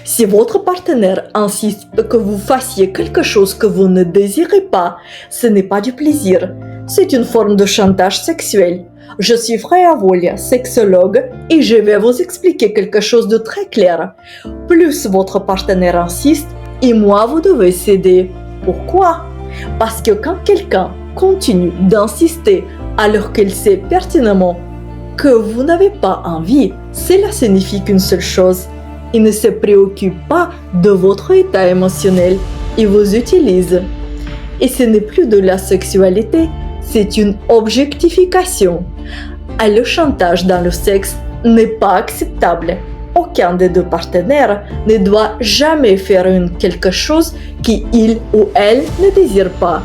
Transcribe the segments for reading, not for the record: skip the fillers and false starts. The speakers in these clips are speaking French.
Si votre partenaire insiste que vous fassiez quelque chose que vous ne désirez pas, ce n'est pas du plaisir. C'est une forme de chantage sexuel. Je suis Freya Volia, sexologue, et je vais vous expliquer quelque chose de très clair. Plus votre partenaire insiste, et moins vous devez céder. Pourquoi? Parce que quand quelqu'un continue d'insister alors qu'il sait pertinemment que vous n'avez pas envie, cela signifie qu'une seule chose. Il ne se préoccupe pas de votre état émotionnel, il vous utilise. Et ce n'est plus de la sexualité, c'est une objectification. Et le chantage dans le sexe n'est pas acceptable. Aucun des deux partenaires ne doit jamais faire quelque chose qu'il ou elle ne désire pas.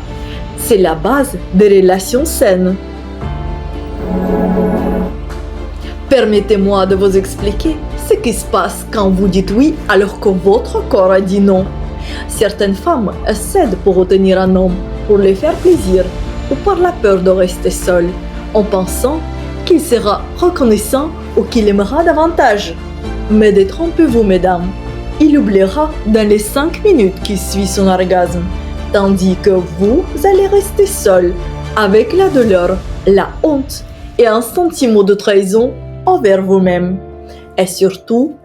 C'est la base des relations saines. Permettez-moi de vous expliquer ce qui se passe quand vous dites oui alors que votre corps a dit non. Certaines femmes cèdent pour retenir un homme, pour lui faire plaisir ou par la peur de rester seule, en pensant qu'il sera reconnaissant ou qu'il aimera davantage. Mais détrompez-vous, mesdames, il oubliera dans les 5 minutes qui suivent son orgasme, tandis que vous allez rester seule avec la douleur, la honte et un sentiment de trahison envers vous-même. Et surtout,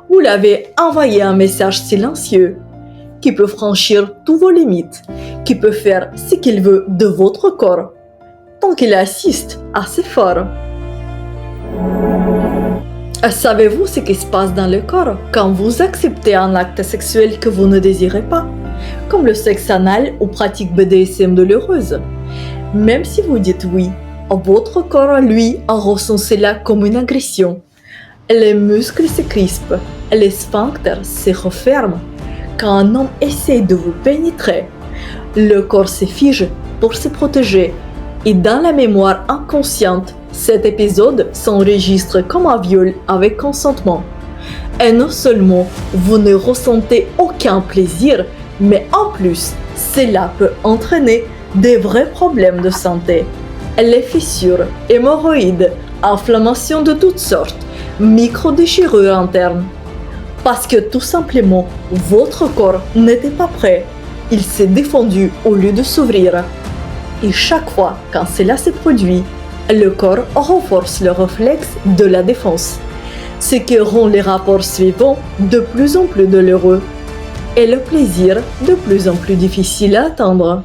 vous l'avez envoyé un message silencieux qui peut franchir toutes vos limites, qui peut faire ce qu'il veut de votre corps, tant qu'il assiste assez fort. Savez-vous ce qui se passe dans le corps quand vous acceptez un acte sexuel que vous ne désirez pas, comme le sexe anal ou pratique BDSM douloureuse? Même si vous dites oui, votre corps, lui, ressent cela comme une agression. Les muscles se crispent, les sphincters se referment. Quand un homme essaie de vous pénétrer, le corps se fige pour se protéger. Et dans la mémoire inconsciente, cet épisode s'enregistre comme un viol avec consentement. Et non seulement vous ne ressentez aucun plaisir, mais en plus, cela peut entraîner des vrais problèmes de santé. Les fissures, hémorroïdes, inflammations de toutes sortes, micro-déchirures internes. Parce que tout simplement, votre corps n'était pas prêt. Il s'est défendu au lieu de s'ouvrir. Et chaque fois quand cela se produit, le corps renforce le réflexe de la défense, ce qui rend les rapports suivants de plus en plus douloureux et le plaisir de plus en plus difficile à atteindre.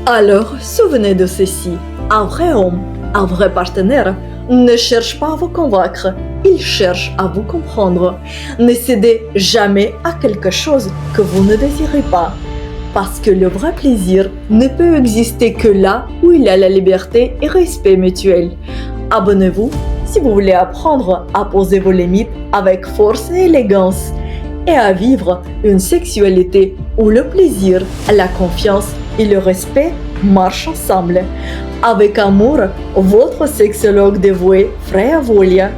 Alors, souvenez de ceci, un vrai homme, un vrai partenaire ne cherche pas à vous convaincre, il cherche à vous comprendre. Ne cédez jamais à quelque chose que vous ne désirez pas, parce que le vrai plaisir ne peut exister que là où il y a la liberté et respect mutuel. Abonnez-vous si vous voulez apprendre à poser vos limites avec force et élégance et à vivre une sexualité où le plaisir, la confiance et le respect marchent ensemble. Avec amour, votre sexologue dévoué, Freya Volia.